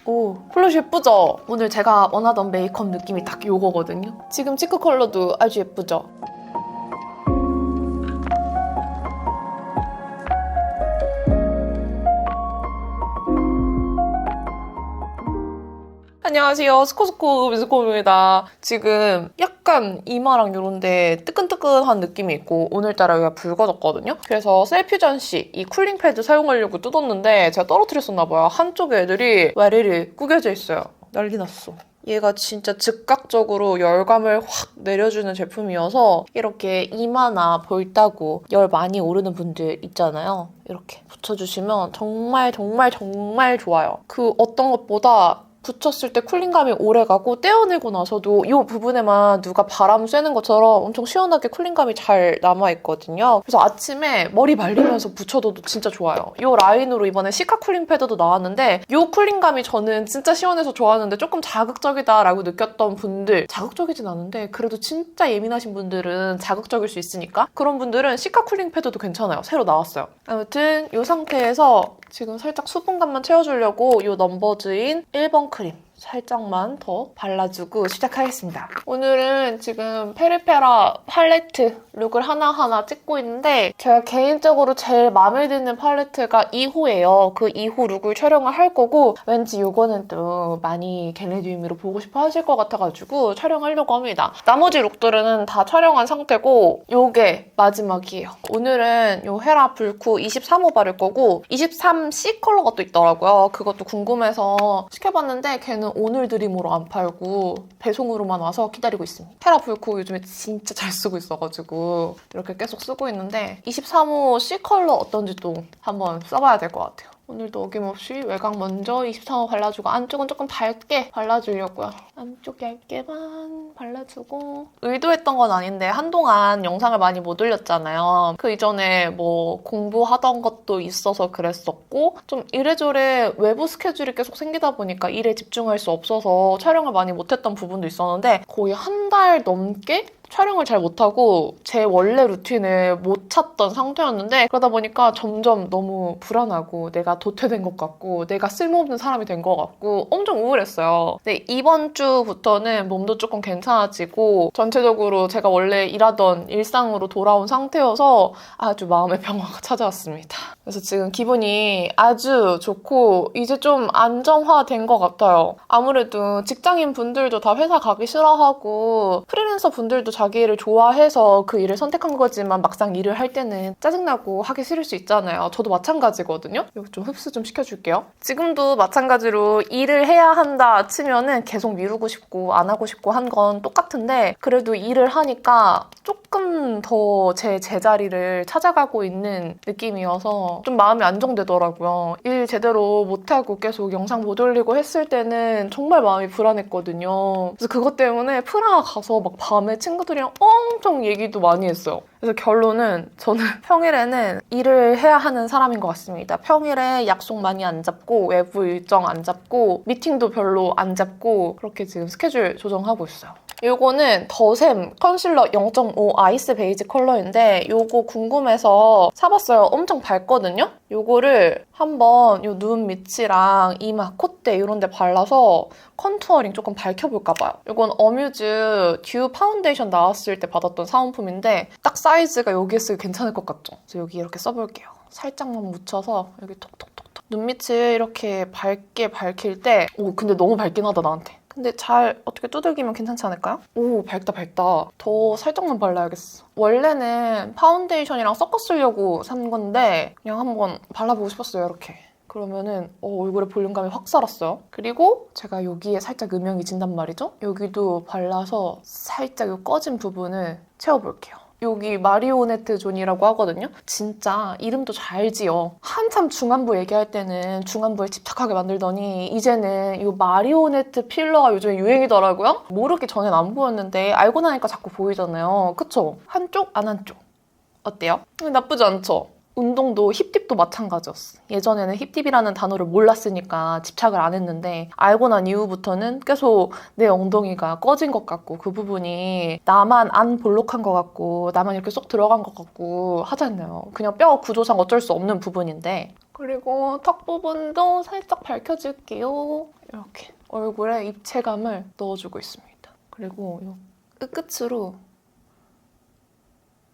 오, 플러시 예쁘죠? 오늘 제가 원하던 메이크업 느낌이 딱 요거거든요. 지금 치크 컬러도 아주 예쁘죠? 안녕하세요. 스코스코 미스코입니다. 지금 약간 이마랑 이런데 뜨끈뜨끈한 느낌이 있고 오늘따라 여기가 붉어졌거든요. 그래서 셀퓨전시 이 쿨링 패드 사용하려고 뜯었는데 제가 떨어뜨렸었나봐요. 한쪽에 애들이 와리리 구겨져 있어요. 난리 났어. 얘가 진짜 즉각적으로 열감을 확 내려주는 제품이어서 이렇게 이마나 볼 따고 열 많이 오르는 분들 있잖아요. 이렇게 붙여주시면 정말 좋아요. 그 어떤 것보다 붙였을 때 쿨링감이 오래가고 떼어내고 나서도 이 부분에만 누가 바람 쐬는 것처럼 엄청 시원하게 쿨링감이 잘 남아있거든요. 그래서 아침에 머리 말리면서 붙여둬도 진짜 좋아요. 이 라인으로 이번에 시카 쿨링 패드도 나왔는데 이 쿨링감이 저는 진짜 시원해서 좋아하는데 조금 자극적이다라고 느꼈던 분들, 자극적이진 않은데 그래도 진짜 예민하신 분들은 자극적일 수 있으니까 그런 분들은 시카 쿨링 패드도 괜찮아요. 새로 나왔어요. 아무튼 이 상태에서 지금 살짝 수분감만 채워주려고 이 넘버즈인 1번 크림 살짝만 더 발라주고 시작하겠습니다. 오늘은 지금 페리페라 팔레트 룩을 하나하나 찍고 있는데 제가 개인적으로 제일 마음에 드는 팔레트가 2호예요. 그 2호 룩을 촬영을 할 거고 왠지 이거는 또 많이 겟레디미로 보고 싶어 하실 것 같아가지고 촬영하려고 합니다. 나머지 룩들은 다 촬영한 상태고 이게 마지막이에요. 오늘은 이 헤라 불쿠 23호 바를 거고 23C 컬러가 또 있더라고요. 그것도 궁금해서 시켜봤는데 걔는 오늘 드림으로 안 팔고 배송으로만 와서 기다리고 있습니다. 헤라 불쿠 요즘에 진짜 잘 쓰고 있어가지고 이렇게 계속 쓰고 있는데 23호 C 컬러 어떤지 또 한번 써봐야 될 것 같아요. 오늘도 어김없이 외곽 먼저 23호 발라주고 안쪽은 조금 밝게 발라주려고요. 안쪽 얇게만 발라주고 의도했던 건 아닌데 한동안 영상을 많이 못 올렸잖아요. 그 이전에 뭐 공부하던 것도 있어서 그랬었고 좀 이래저래 외부 스케줄이 계속 생기다 보니까 일에 집중할 수 없어서 촬영을 많이 못했던 부분도 있었는데 거의 한 달 넘게 촬영을 잘 못하고 제 원래 루틴을 못 찾던 상태였는데 그러다 보니까 점점 너무 불안하고 내가 도태된 것 같고 내가 쓸모없는 사람이 된 것 같고 엄청 우울했어요. 근데 이번 주부터는 몸도 조금 괜찮아지고 전체적으로 제가 원래 일하던 일상으로 돌아온 상태여서 아주 마음의 평화가 찾아왔습니다. 그래서 지금 기분이 아주 좋고 이제 좀 안정화된 것 같아요. 아무래도 직장인 분들도 다 회사 가기 싫어하고 프리랜서 분들도 자기 일을 좋아해서 그 일을 선택한 거지만 막상 일을 할 때는 짜증나고 하기 싫을 수 있잖아요. 저도 마찬가지거든요. 이거 좀 흡수 좀 시켜줄게요. 지금도 마찬가지로 일을 해야 한다 치면은 계속 미루고 싶고 안 하고 싶고 한 건 똑같은데 그래도 일을 하니까 조금 더 제 제자리를 찾아가고 있는 느낌이어서 좀 마음이 안정되더라고요. 일 제대로 못하고 계속 영상 못 올리고 했을 때는 정말 마음이 불안했거든요. 그래서 그것 때문에 프라하 가서 막 밤에 친구들이랑 엄청 얘기도 많이 했어요. 그래서 결론은 저는 평일에는 일을 해야 하는 사람인 것 같습니다. 평일에 약속 많이 안 잡고 외부 일정 안 잡고 미팅도 별로 안 잡고 그렇게 지금 스케줄 조정하고 있어요. 요거는 더샘 컨실러 0.5 아이스 베이지 컬러인데 요거 궁금해서 사봤어요. 엄청 밝거든요? 요거를 한번 요 눈 밑이랑 이마, 콧대 이런 데 발라서 컨투어링 조금 밝혀볼까 봐요. 요건 어뮤즈 듀 파운데이션 나왔을 때 받았던 사은품인데 딱 사이즈가 여기에 쓰기 괜찮을 것 같죠? 그래서 여기 이렇게 써볼게요. 살짝만 묻혀서 여기 톡톡톡톡 눈 밑을 이렇게 밝게 밝힐 때 근데 너무 밝긴 하다 나한테. 근데 잘 어떻게 두들기면 괜찮지 않을까요? 오, 밝다. 더 살짝만 발라야겠어. 원래는 파운데이션이랑 섞어 쓰려고 산 건데 그냥 한번 발라보고 싶었어요, 이렇게. 그러면은 얼굴에 볼륨감이 확 살았어요. 그리고 제가 여기에 살짝 음영이 진단 말이죠? 여기도 발라서 살짝 이 꺼진 부분을 채워볼게요. 여기 마리오네트 존이라고 하거든요. 진짜 이름도 잘 지어. 한참 중안부 얘기할 때는 중안부에 집착하게 만들더니 이제는 이 마리오네트 필러가 요즘에 유행이더라고요. 모르기 전엔 안 보였는데 알고 나니까 자꾸 보이잖아요. 그쵸? 한쪽, 안 한쪽. 어때요? 나쁘지 않죠? 운동도 힙딥도 마찬가지였어. 예전에는 힙딥이라는 단어를 몰랐으니까 집착을 안 했는데 알고 난 이후부터는 계속 내 엉덩이가 꺼진 것 같고 그 부분이 나만 안 볼록한 것 같고 나만 이렇게 쏙 들어간 것 같고 하잖아요. 그냥 뼈 구조상 어쩔 수 없는 부분인데 그리고 턱 부분도 살짝 밝혀줄게요. 이렇게 얼굴에 입체감을 넣어주고 있습니다. 그리고 이 끝으로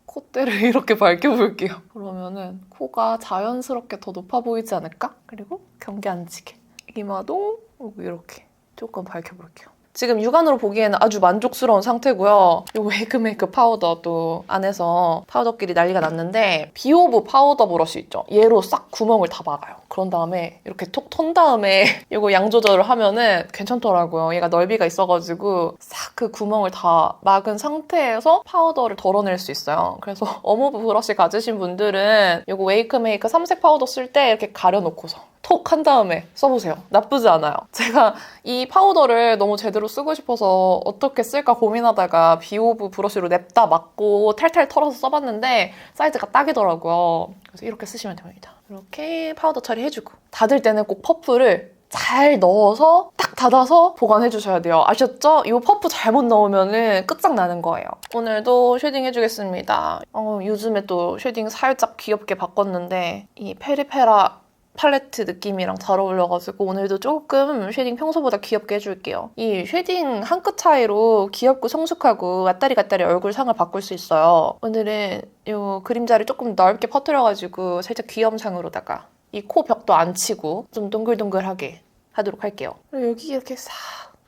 콧대를 이렇게 밝혀볼게요. 그러면은 코가 자연스럽게 더 높아 보이지 않을까? 그리고 경계 안 지게. 이마도 이렇게 조금 밝혀볼게요. 지금 육안으로 보기에는 아주 만족스러운 상태고요. 이 웨이크메이크 파우더도 안에서 파우더끼리 난리가 났는데 비오브 파우더 브러쉬 있죠? 얘로 싹 구멍을 다 막아요. 그런 다음에 이렇게 톡 턴 다음에 이거 양 조절을 하면은 괜찮더라고요. 얘가 넓이가 있어가지고 싹 그 구멍을 다 막은 상태에서 파우더를 덜어낼 수 있어요. 그래서 어무브 브러쉬 가지신 분들은 이거 웨이크메이크 3색 파우더 쓸 때 이렇게 가려놓고서 톡 한 다음에 써보세요. 나쁘지 않아요. 제가 이 파우더를 너무 제대로 쓰고 싶어서 어떻게 쓸까 고민하다가 비오브 브러쉬로 냅다 막고 탈탈 털어서 써봤는데 사이즈가 딱이더라고요. 그래서 이렇게 쓰시면 됩니다. 이렇게 파우더 처리해주고 닫을 때는 꼭 퍼프를 잘 넣어서 딱 닫아서 보관해주셔야 돼요. 아셨죠? 이 퍼프 잘못 넣으면 끝장나는 거예요. 오늘도 쉐딩 해주겠습니다. 요즘에 또 쉐딩 살짝 귀엽게 바꿨는데 이 페리페라 팔레트 느낌이랑 잘 어울려가지고 오늘도 조금 쉐딩 평소보다 귀엽게 해줄게요. 이 쉐딩 한 끗 차이로 귀엽고 성숙하고 왔다리 갔다리 얼굴 상을 바꿀 수 있어요. 오늘은 이 그림자를 조금 넓게 퍼뜨려가지고 살짝 귀여운 상으로다가 이 코 벽도 안 치고 좀 동글동글하게 하도록 할게요. 그리고 여기 이렇게 싹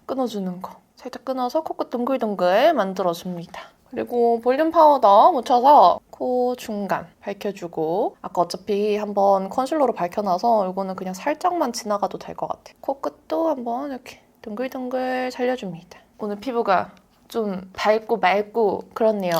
끊어주는 거. 살짝 끊어서 코끝 동글동글 만들어줍니다. 그리고 볼륨 파우더 묻혀서 코 중간 밝혀주고 아까 어차피 한번 컨실러로 밝혀놔서 이거는 그냥 살짝만 지나가도 될 것 같아요. 코끝도 한번 이렇게 동글동글 살려줍니다. 오늘 피부가 좀 밝고 맑고 그렇네요.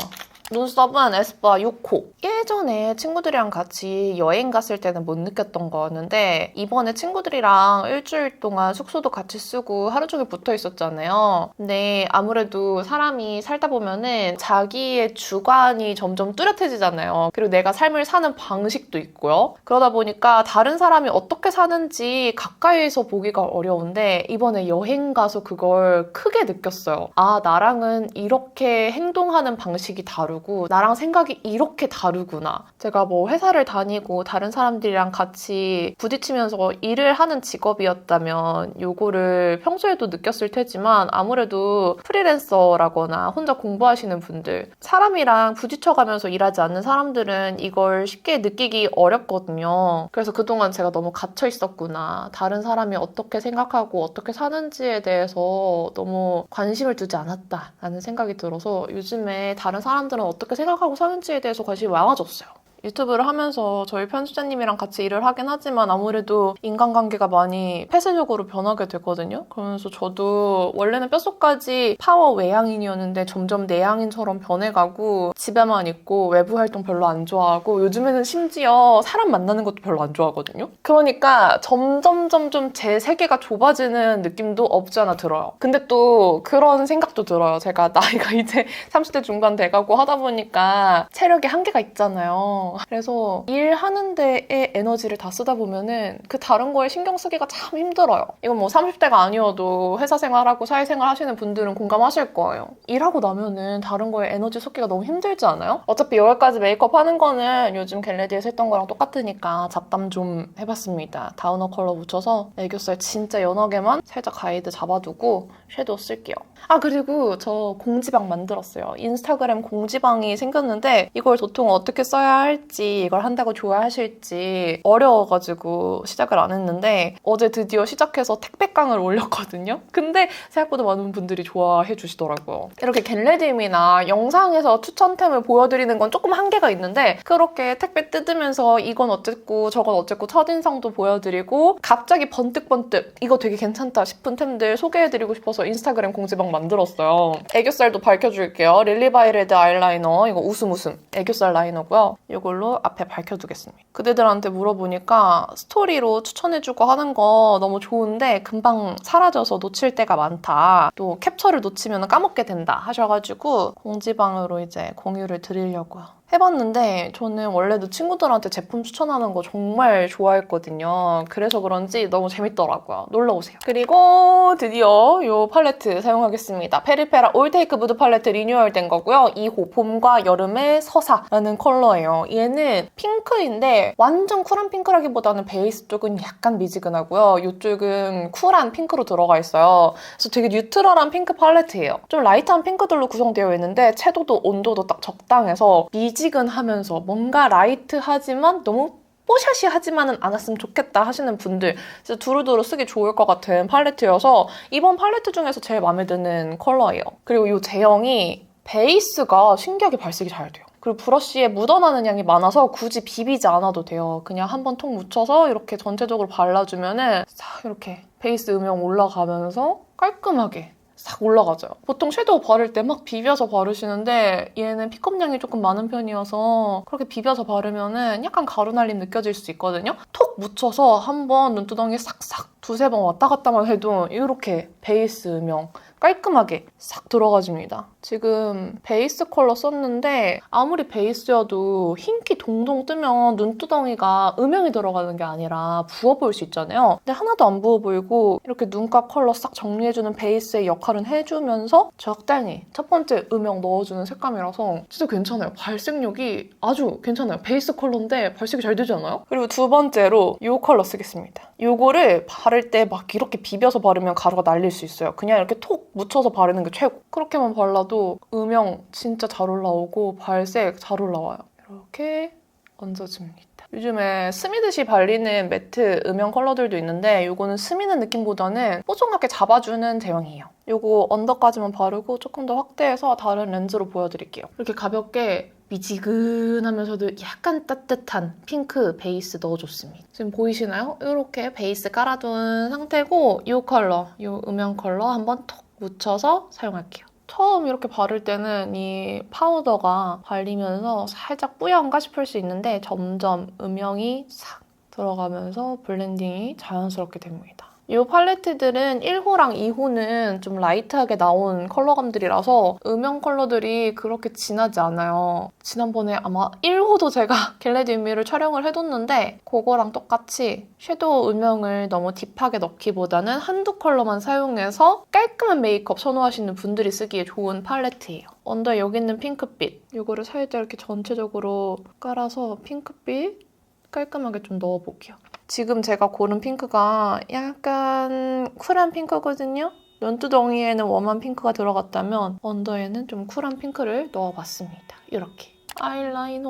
눈썹은 에스쁘아 6호. 예전에 친구들이랑 같이 여행 갔을 때는 못 느꼈던 거였는데 이번에 친구들이랑 일주일 동안 숙소도 같이 쓰고 하루 종일 붙어 있었잖아요. 근데 아무래도 사람이 살다 보면은 자기의 주관이 점점 뚜렷해지잖아요. 그리고 내가 삶을 사는 방식도 있고요. 그러다 보니까 다른 사람이 어떻게 사는지 가까이서 보기가 어려운데 이번에 여행 가서 그걸 크게 느꼈어요. 아, 나랑은 이렇게 행동하는 방식이 다르고 나랑 생각이 이렇게 다르구나. 제가 뭐 회사를 다니고 다른 사람들이랑 같이 부딪히면서 일을 하는 직업이었다면 요거를 평소에도 느꼈을 테지만 아무래도 프리랜서라거나 혼자 공부하시는 분들, 사람이랑 부딪혀가면서 일하지 않는 사람들은 이걸 쉽게 느끼기 어렵거든요. 그래서 그동안 제가 너무 갇혀 있었구나. 다른 사람이 어떻게 생각하고 어떻게 사는지에 대해서 너무 관심을 두지 않았다라는 생각이 들어서 요즘에 다른 사람들은 어떻게 생각하고 사는지에 대해서 관심이 많아졌어요. 유튜브를 하면서 저희 편집자님이랑 같이 일을 하긴 하지만 아무래도 인간관계가 많이 폐쇄적으로 변하게 되거든요. 그러면서 저도 원래는 뼛속까지 파워 외향인이었는데 점점 내향인처럼 변해가고 집에만 있고 외부 활동 별로 안 좋아하고 요즘에는 심지어 사람 만나는 것도 별로 안 좋아하거든요. 그러니까 점점 제 세계가 좁아지는 느낌도 없지 않아 들어요. 근데 또 그런 생각도 들어요. 제가 나이가 이제 30대 중반 돼가고 하다 보니까 체력이 한계가 있잖아요. 그래서 일하는 데에 에너지를 다 쓰다 보면은 그 다른 거에 신경 쓰기가 참 힘들어요. 이건 뭐 30대가 아니어도 회사 생활하고 사회생활 하시는 분들은 공감하실 거예요. 일하고 나면은 다른 거에 에너지 쏟기가 너무 힘들지 않아요? 어차피 6월까지 메이크업 하는 거는 요즘 겟레디에서 했던 거랑 똑같으니까 잡담 좀 해봤습니다. 다우너 컬러 묻혀서 애교살 진짜 연하게만 살짝 가이드 잡아두고 섀도우 쓸게요. 아, 그리고 저 공지방 만들었어요. 인스타그램 공지방이 생겼는데 이걸 도통 어떻게 써야 할지, 이걸 한다고 좋아하실지 어려워가지고 시작을 안 했는데 어제 드디어 시작해서 택배깡을 올렸거든요. 근데 생각보다 많은 분들이 좋아해 주시더라고요. 이렇게 겟레디미나 영상에서 추천템을 보여드리는 건 조금 한계가 있는데 그렇게 택배 뜯으면서 이건 어쨌고 저건 어쨌고 첫인상도 보여드리고 갑자기 번뜩번뜩 이거 되게 괜찮다 싶은 템들 소개해드리고 싶어서 인스타그램 공지방 만들었어요. 애교살도 밝혀줄게요. 릴리바이레드 아이라이너, 이거 웃음 애교살 라이너고요. 이걸로 앞에 밝혀두겠습니다. 그대들한테 물어보니까 스토리로 추천해주고 하는 거 너무 좋은데 금방 사라져서 놓칠 때가 많다. 또 캡처를 놓치면 까먹게 된다 하셔가지고 공지방으로 이제 공유를 드리려고요. 해봤는데 저는 원래도 친구들한테 제품 추천하는 거 정말 좋아했거든요. 그래서 그런지 너무 재밌더라고요. 놀러오세요. 그리고 드디어 이 팔레트 사용하겠습니다. 페리페라 올테이크 무드 팔레트 리뉴얼된 거고요. 2호 봄과 여름의 서사라는 컬러예요. 얘는 핑크인데 완전 쿨한 핑크라기보다는 베이스 쪽은 약간 미지근하고요. 이쪽은 쿨한 핑크로 들어가 있어요. 그래서 되게 뉴트럴한 핑크 팔레트예요. 좀 라이트한 핑크들로 구성되어 있는데 채도도 온도도 딱 적당해서 미지근하면서 뭔가 라이트하지만 너무 뽀샤시하지만은 않았으면 좋겠다 하시는 분들 진짜 두루두루 쓰기 좋을 것 같은 팔레트여서 이번 팔레트 중에서 제일 마음에 드는 컬러예요. 그리고 이 제형이 베이스가 신기하게 발색이 잘 돼요. 그리고 브러쉬에 묻어나는 양이 많아서 굳이 비비지 않아도 돼요. 그냥 한번 톡 묻혀서 이렇게 전체적으로 발라주면은 싹 이렇게 베이스 음영 올라가면서 깔끔하게 싹 올라가죠. 보통 섀도우 바를 때 막 비벼서 바르시는데 얘는 픽업량이 조금 많은 편이어서 그렇게 비벼서 바르면은 약간 가루날림 느껴질 수 있거든요. 톡 묻혀서 한번 눈두덩이에 싹싹 두세 번 왔다 갔다만 해도 이렇게 베이스 음영 깔끔하게 싹 들어가줍니다. 지금 베이스 컬러 썼는데 아무리 베이스여도 흰기 동동 뜨면 눈두덩이가 음영이 들어가는 게 아니라 부어 보일 수 있잖아요. 근데 하나도 안 부어 보이고 이렇게 눈가 컬러 싹 정리해주는 베이스의 역할은 해주면서 적당히 첫 번째 음영 넣어주는 색감이라서 진짜 괜찮아요. 발색력이 아주 괜찮아요. 베이스 컬러인데 발색이 잘 되지 않아요? 그리고 두 번째로 이 컬러 쓰겠습니다. 이거를 바를 때 막 이렇게 비벼서 바르면 가루가 날릴 수 있어요. 그냥 이렇게 톡 묻혀서 바르는 게 최고. 그렇게만 발라도 음영 진짜 잘 올라오고 발색 잘 올라와요. 이렇게 얹어줍니다. 요즘에 스미듯이 발리는 매트 음영 컬러들도 있는데 이거는 스미는 느낌보다는 뽀송하게 잡아주는 제형이에요. 이거 언더까지만 바르고 조금 더 확대해서 다른 렌즈로 보여드릴게요. 이렇게 가볍게 미지근하면서도 약간 따뜻한 핑크 베이스 넣어줬습니다. 지금 보이시나요? 이렇게 베이스 깔아둔 상태고 이 컬러, 이 음영 컬러 한번 톡 묻혀서 사용할게요. 처음 이렇게 바를 때는 이 파우더가 발리면서 살짝 뿌연가 싶을 수 있는데 점점 음영이 싹 들어가면서 블렌딩이 자연스럽게 됩니다. 이 팔레트들은 1호랑 2호는 좀 라이트하게 나온 컬러감들이라서 음영 컬러들이 그렇게 진하지 않아요. 지난번에 아마 1호도 제가 겟레디 뮤를 촬영을 해뒀는데 그거랑 똑같이 섀도우 음영을 너무 딥하게 넣기보다는 한두 컬러만 사용해서 깔끔한 메이크업 선호하시는 분들이 쓰기에 좋은 팔레트예요. 언더 여기 있는 핑크빛 이거를 살짝 이렇게 전체적으로 깔아서 핑크빛 깔끔하게 좀 넣어볼게요. 지금 제가 고른 핑크가 약간 쿨한 핑크거든요? 눈두덩이에는 웜한 핑크가 들어갔다면 언더에는 좀 쿨한 핑크를 넣어봤습니다. 이렇게. 아이라이너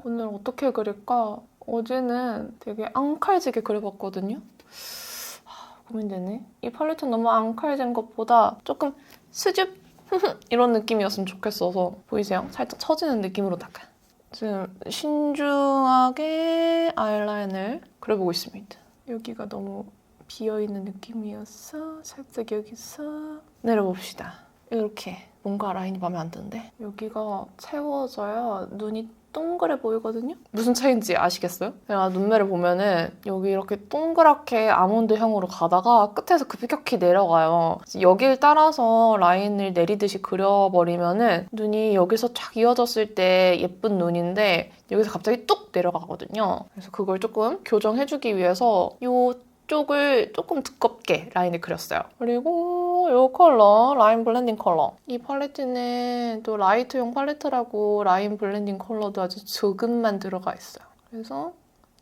오늘 어떻게 그릴까? 어제는 되게 앙칼지게 그려봤거든요? 고민되네. 이 팔레트는 너무 앙칼진 것보다 조금 스줍? 이런 느낌이었으면 좋겠어서 보이세요? 살짝 처지는 느낌으로 약간. 지금 신중하게 아이라인을 그려보고 있습니다. 여기가 너무 비어있는 느낌이어서 살짝 여기서 내려봅시다. 이렇게 뭔가 라인이 마음에 안 드는데 여기가 채워져야 눈이 동그래 보이거든요? 무슨 차이인지 아시겠어요? 제가 눈매를 보면은 여기 이렇게 동그랗게 아몬드형으로 가다가 끝에서 급격히 내려가요. 여길 따라서 라인을 내리듯이 그려버리면은 눈이 여기서 쫙 이어졌을 때 예쁜 눈인데 여기서 갑자기 뚝 내려가거든요. 그래서 그걸 조금 교정해주기 위해서 이쪽을 조금 두껍게 라인을 그렸어요. 그리고 이 컬러, 라인 블렌딩 컬러. 이 팔레트는 또 라이트용 팔레트라고 라인 블렌딩 컬러도 아주 조금만 들어가 있어요. 그래서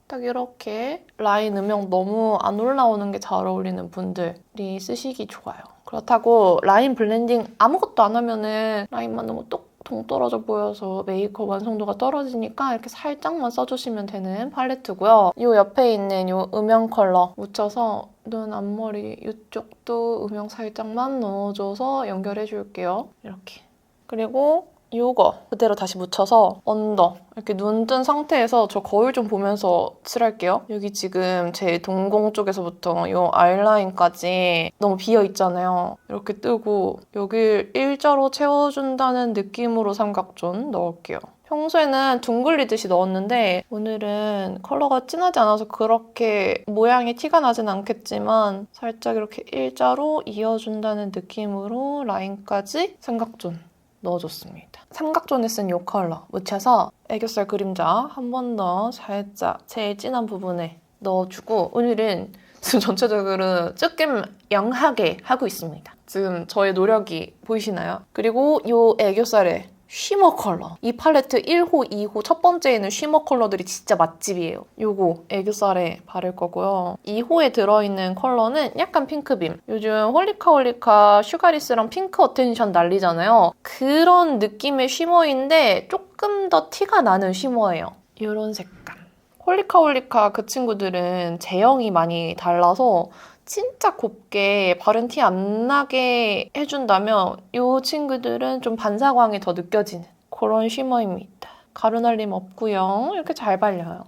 딱 이렇게 라인 음영 너무 안 올라오는 게 잘 어울리는 분들이 쓰시기 좋아요. 그렇다고 라인 블렌딩 아무것도 안 하면은 라인만 너무 동떨어져 보여서 메이크업 완성도가 떨어지니까 이렇게 살짝만 써주시면 되는 팔레트고요. 이 옆에 있는 이 음영 컬러 묻혀서 눈 앞머리 이쪽도 음영 살짝만 넣어줘서 연결해줄게요. 이렇게. 그리고 이거 그대로 다시 묻혀서 언더 이렇게 눈 뜬 상태에서 저 거울 좀 보면서 칠할게요. 여기 지금 제 동공 쪽에서부터 이 아이라인까지 너무 비어있잖아요. 이렇게 뜨고 여길 일자로 채워준다는 느낌으로 삼각존 넣을게요. 평소에는 둥글리듯이 넣었는데 오늘은 컬러가 진하지 않아서 그렇게 모양이 티가 나진 않겠지만 살짝 이렇게 일자로 이어준다는 느낌으로 라인까지 삼각존 넣어줬습니다. 삼각존에 쓴 이 컬러 묻혀서 애교살 그림자 한 번 더 살짝 제일 진한 부분에 넣어주고 오늘은 지금 전체적으로 조금 영하게 하고 있습니다. 지금 저의 노력이 보이시나요? 그리고 이 애교살에 쉬머 컬러. 이 팔레트 1호, 2호 첫 번째에는 쉬머 컬러들이 진짜 맛집이에요. 요거 애교살에 바를 거고요. 2호에 들어있는 컬러는 약간 핑크빔. 요즘 홀리카 슈가리스랑 핑크 어텐션 난리잖아요. 그런 느낌의 쉬머인데 조금 더 티가 나는 쉬머예요. 이런 색감. 홀리카 그 친구들은 제형이 많이 달라서 진짜 곱게 바른 티 안 나게 해준다면 이 친구들은 좀 반사광이 더 느껴지는 그런 쉬머입니다. 가루 날림 없고요. 이렇게 잘 발려요.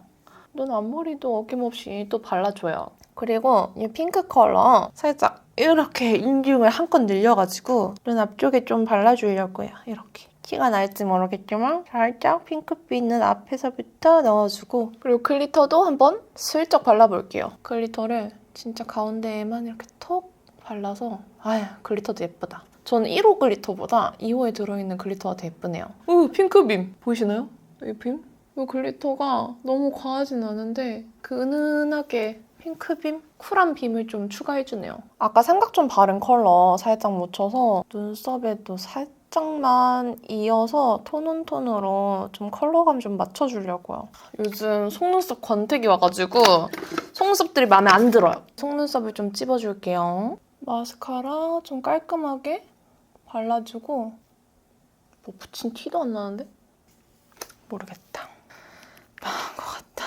눈 앞머리도 어김없이 또 발라줘요. 그리고 이 핑크 컬러 살짝 이렇게 인중을 한껏 늘려가지고 눈 앞쪽에 좀 발라주려고요. 이렇게. 티가 날지 모르겠지만 살짝 핑크빛 눈 앞에서부터 넣어주고 그리고 글리터도 한번 슬쩍 발라볼게요. 글리터를 진짜 가운데에만 이렇게 톡 발라서 아유 글리터도 예쁘다. 저는 1호 글리터보다 2호에 들어있는 글리터가 더 예쁘네요. 오 핑크빔 보이시나요? 이 빔? 이 글리터가 너무 과하진 않은데 그 은은하게 핑크빔? 쿨한 빔을 좀 추가해주네요. 아까 삼각존 바른 컬러 살짝 묻혀서 눈썹에도 살짝만 이어서 톤온톤으로 좀 컬러감 좀 맞춰주려고요. 요즘 속눈썹 권태기 와가지고 속눈썹들이 마음에 안 들어요. 속눈썹을 좀 찝어줄게요. 마스카라 좀 깔끔하게 발라주고 뭐 붙인 티도 안 나는데? 모르겠다. 나은 것 같다.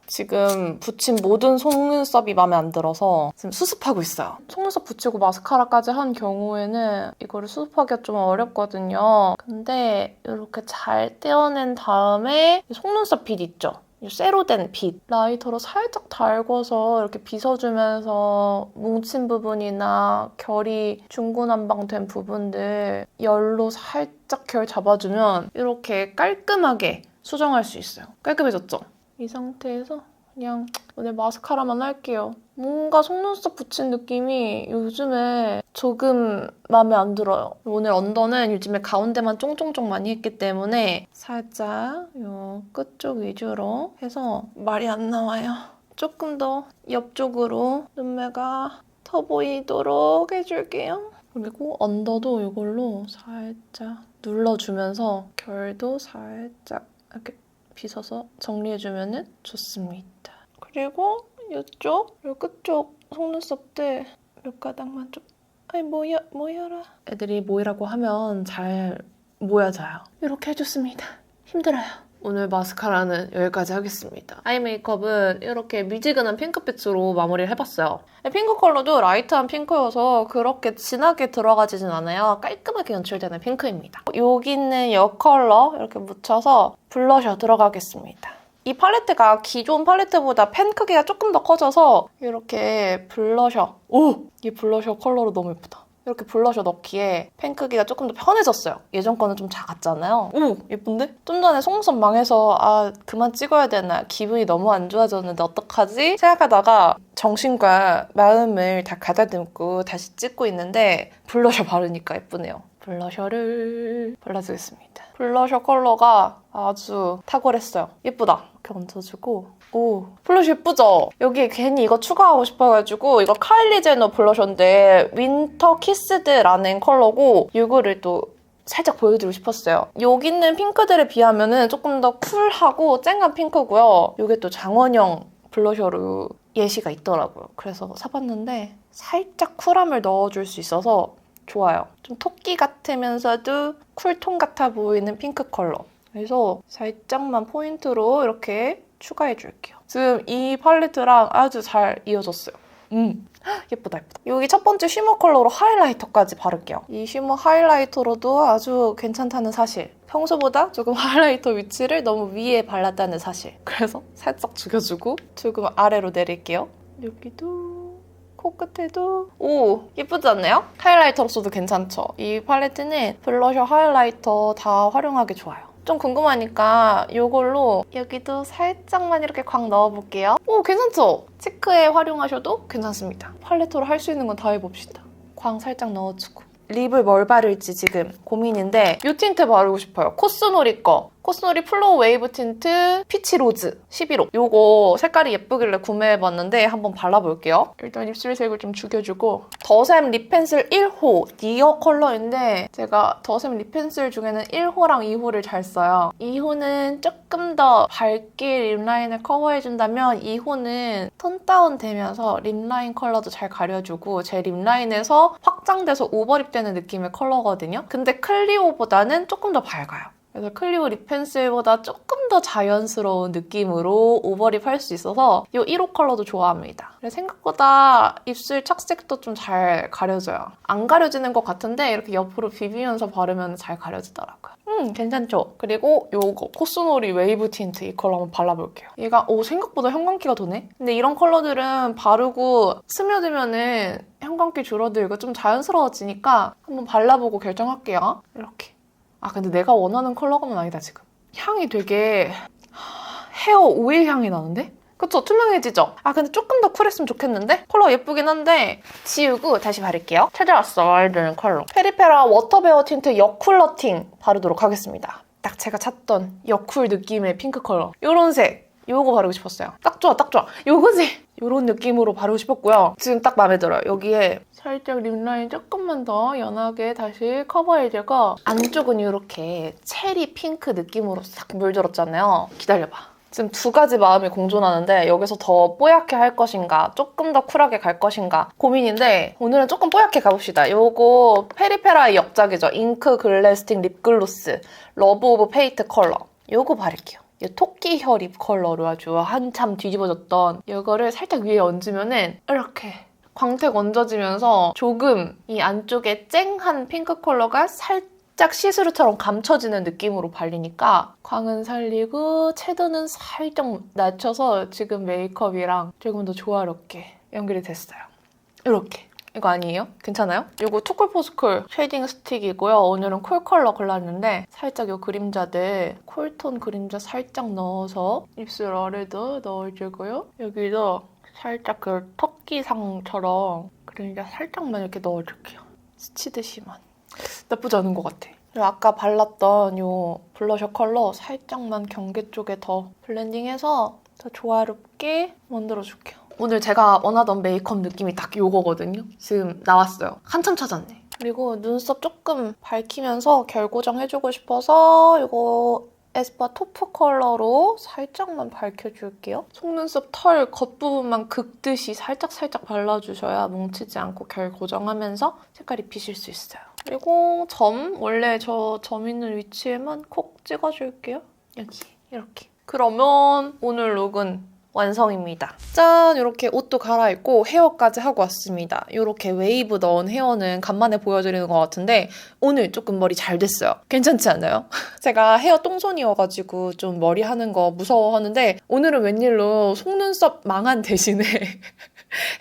지금 붙인 모든 속눈썹이 마음에 안 들어서 지금 수습하고 있어요. 속눈썹 붙이고 마스카라까지 한 경우에는 이거를 수습하기가 좀 어렵거든요. 근데 이렇게 잘 떼어낸 다음에 속눈썹 빗 있죠? 이 쇠로 된 빗. 라이터로 살짝 달궈서 이렇게 빗어주면서 뭉친 부분이나 결이 중구난방된 부분들 열로 살짝 결 잡아주면 이렇게 깔끔하게 수정할 수 있어요. 깔끔해졌죠? 이 상태에서 그냥 오늘 마스카라만 할게요. 뭔가 속눈썹 붙인 느낌이 요즘에 조금 마음에 안 들어요. 오늘 언더는 요즘에 가운데만 쫑쫑쫑 많이 했기 때문에 살짝 요 끝쪽 위주로 해서 말이 안 나와요. 조금 더 옆쪽으로 눈매가 더 보이도록 해줄게요. 그리고 언더도 이걸로 살짝 눌러주면서 결도 살짝 이렇게 빗어서 정리해주면 좋습니다. 그리고 이쪽, 이 끝쪽 속눈썹들 몇 가닥만 좀 아니 모여라. 애들이 모이라고 하면 잘 모여져요. 이렇게 해줬습니다. 힘들어요. 오늘 마스카라는 여기까지 하겠습니다. 아이 메이크업은 이렇게 미지근한 핑크빛으로 마무리를 해봤어요. 핑크 컬러도 라이트한 핑크여서 그렇게 진하게 들어가지진 않아요. 깔끔하게 연출되는 핑크입니다. 여기 있는 이 컬러 이렇게 묻혀서 블러셔 들어가겠습니다. 이 팔레트가 기존 팔레트보다 펜 크기가 조금 더 커져서 이렇게 블러셔 이 블러셔 컬러로 너무 예쁘다. 이렇게 블러셔 넣기에 펜 크기가 조금 더 편해졌어요. 예전 거는 좀 작았잖아요. 오! 예쁜데? 좀 전에 속눈썹 망해서 아 그만 찍어야 되나 기분이 너무 안 좋아졌는데 어떡하지? 생각하다가 정신과 마음을 다 가다듬고 다시 찍고 있는데 블러셔 바르니까 예쁘네요. 블러셔를 발라주겠습니다. 블러셔 컬러가 아주 탁월했어요. 예쁘다. 이렇게 얹어주고 오 블러셔 예쁘죠? 여기에 괜히 이거 추가하고 싶어가지고 이거 카일리 제너 블러셔인데 윈터 키스드라는 컬러고 이거를 또 살짝 보여드리고 싶었어요. 여기 있는 핑크들에 비하면 조금 더 쿨하고 쨍한 핑크고요. 이게 또 장원영 블러셔로 예시가 있더라고요. 그래서 사봤는데 살짝 쿨함을 넣어줄 수 있어서 좋아요. 좀 토끼 같으면서도 쿨톤 같아 보이는 핑크 컬러. 그래서 살짝만 포인트로 이렇게 추가해줄게요. 지금 이 팔레트랑 아주 잘 이어졌어요. 예쁘다 예쁘다. 여기 첫 번째 쉬머 컬러로 하이라이터까지 바를게요. 이 쉬머 하이라이터로도 아주 괜찮다는 사실. 평소보다 조금 하이라이터 위치를 너무 위에 발랐다는 사실. 그래서 살짝 죽여주고 조금 아래로 내릴게요. 여기도 코끝에도 오 예쁘지 않나요? 하이라이터로서도 괜찮죠? 이 팔레트는 블러셔, 하이라이터 다 활용하기 좋아요. 좀 궁금하니까 이걸로 여기도 살짝만 이렇게 광 넣어볼게요. 오 괜찮죠? 치크에 활용하셔도 괜찮습니다. 팔레트로 할 수 있는 건 다 해봅시다. 광 살짝 넣어주고 립을 뭘 바를지 지금 고민인데 이 틴트 바르고 싶어요. 코스놀이 거. 코스놀이 플로우 웨이브 틴트 피치 로즈 11호. 요거 색깔이 예쁘길래 구매해봤는데 한번 발라볼게요. 일단 입술색을 좀 죽여주고 더샘 립 펜슬 1호 니어 컬러인데 제가 더샘 립 펜슬 중에는 1호랑 2호를 잘 써요. 2호는 조금 더 밝게 립라인을 커버해준다면 2호는 톤 다운 되면서 립라인 컬러도 잘 가려주고 제 립라인에서 확장돼서 오버립되는 느낌의 컬러거든요. 근데 클리오보다는 조금 더 밝아요. 그래서 클리오 립 펜슬보다 조금 더 자연스러운 느낌으로 오버립 할 수 있어서 이 1호 컬러도 좋아합니다. 생각보다 입술 착색도 좀 잘 가려져요. 안 가려지는 것 같은데 이렇게 옆으로 비비면서 바르면 잘 가려지더라고요. 괜찮죠? 그리고 요거 코스놀이 웨이브 틴트 이 컬러 한번 발라볼게요. 얘가 생각보다 형광기가 도네? 근데 이런 컬러들은 바르고 스며들면은 형광기 줄어들고 좀 자연스러워지니까 한번 발라보고 결정할게요. 이렇게. 근데 내가 원하는 컬러감은 아니다, 지금. 향이 되게 헤어 오일 향이 나는데? 그쵸? 투명해지죠? 근데 조금 더 쿨했으면 좋겠는데? 컬러 예쁘긴 한데 지우고 다시 바를게요. 찾아왔어, 와야 되는 컬러. 페리페라 워터베어 틴트 여쿨러팅 바르도록 하겠습니다. 딱 제가 찾던 여쿨 느낌의 핑크 컬러. 요런 색. 요거 바르고 싶었어요. 딱 좋아, 딱 좋아. 요거지! 요런 느낌으로 바르고 싶었고요. 지금 딱 마음에 들어요. 여기에 살짝 립라인 조금만 더 연하게 다시 커버해주고 안쪽은 이렇게 체리 핑크 느낌으로 싹 물들었잖아요. 기다려봐. 지금 두 가지 마음이 공존하는데 여기서 더 뽀얗게 할 것인가 조금 더 쿨하게 갈 것인가 고민인데 오늘은 조금 뽀얗게 가봅시다. 요거 페리페라의 역작이죠. 잉크 글래스틱 립글로스 러브 오브 페이트 컬러. 요거 바를게요. 이 토끼혀 립 컬러로 아주 한참 뒤집어졌던 이거를 살짝 위에 얹으면은 이렇게 광택 얹어지면서 조금 이 안쪽에 쨍한 핑크 컬러가 살짝 시스루처럼 감춰지는 느낌으로 발리니까 광은 살리고 채도는 살짝 낮춰서 지금 메이크업이랑 조금 더 조화롭게 연결이 됐어요. 이렇게. 이거 아니에요? 괜찮아요? 이거 투쿨포스쿨 쉐이딩 스틱이고요. 오늘은 쿨 컬러 골랐는데 살짝 이 그림자들 쿨톤 그림자 살짝 넣어서 입술 아래도 넣어주고요. 여기도 살짝 그 토끼상처럼 그림자 살짝만 이렇게 넣어줄게요. 스치듯이만. 나쁘지 않은 것 같아. 그리고 아까 발랐던 이 블러셔 컬러 살짝만 경계 쪽에 더 블렌딩해서 더 조화롭게 만들어줄게요. 오늘 제가 원하던 메이크업 느낌이 딱 이거거든요. 지금 나왔어요. 한참 찾았네. 그리고 눈썹 조금 밝히면서 결고정 해주고 싶어서 이거 에스쁘아 토프 컬러로 살짝만 밝혀줄게요. 속눈썹 털 겉부분만 긁듯이 살짝살짝 발라주셔야 뭉치지 않고 결고정하면서 색깔 입히실 수 있어요. 그리고 점, 원래 저 점 있는 위치에만 콕 찍어줄게요. 여기, 이렇게. 그러면 오늘 룩은 완성입니다. 짠! 이렇게 옷도 갈아입고 헤어까지 하고 왔습니다. 이렇게 웨이브 넣은 헤어는 간만에 보여드리는 것 같은데 오늘 조금 머리 잘 됐어요. 괜찮지 않아요? 제가 헤어 똥손이어가지고 좀 머리 하는 거 무서워하는데 오늘은 웬일로 속눈썹 망한 대신에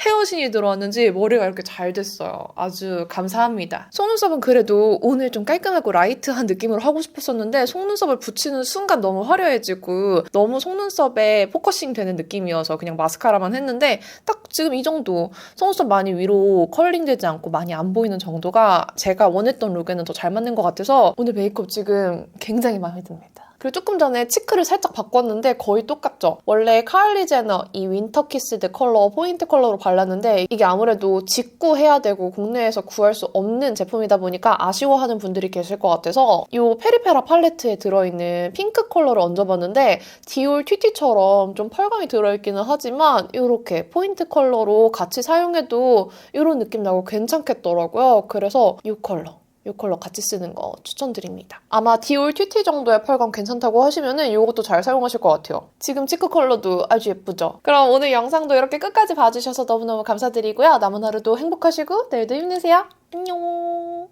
헤어신이 들어왔는지 머리가 이렇게 잘 됐어요. 아주 감사합니다. 속눈썹은 그래도 오늘 좀 깔끔하고 라이트한 느낌으로 하고 싶었었는데 속눈썹을 붙이는 순간 너무 화려해지고 너무 속눈썹에 포커싱 되는 느낌이어서 그냥 마스카라만 했는데 딱 지금 이 정도 속눈썹 많이 위로 컬링되지 않고 많이 안 보이는 정도가 제가 원했던 룩에는 더 잘 맞는 것 같아서 오늘 메이크업 지금 굉장히 마음에 듭니다. 그리고 조금 전에 치크를 살짝 바꿨는데 거의 똑같죠? 원래 카일리 제너 이 윈터 키스드 컬러 포인트 컬러로 발랐는데 이게 아무래도 직구 해야 되고 국내에서 구할 수 없는 제품이다 보니까 아쉬워하는 분들이 계실 것 같아서 이 페리페라 팔레트에 들어있는 핑크 컬러를 얹어봤는데 디올 튀티처럼 좀 펄감이 들어있기는 하지만 이렇게 포인트 컬러로 같이 사용해도 이런 느낌 나고 괜찮겠더라고요. 그래서 이 컬러 같이 쓰는 거 추천드립니다. 아마 디올 튀티 정도의 펄감 괜찮다고 하시면은 이것도 잘 사용하실 것 같아요. 지금 치크 컬러도 아주 예쁘죠? 그럼 오늘 영상도 이렇게 끝까지 봐주셔서 너무너무 감사드리고요. 남은 하루도 행복하시고 내일도 힘내세요. 안녕!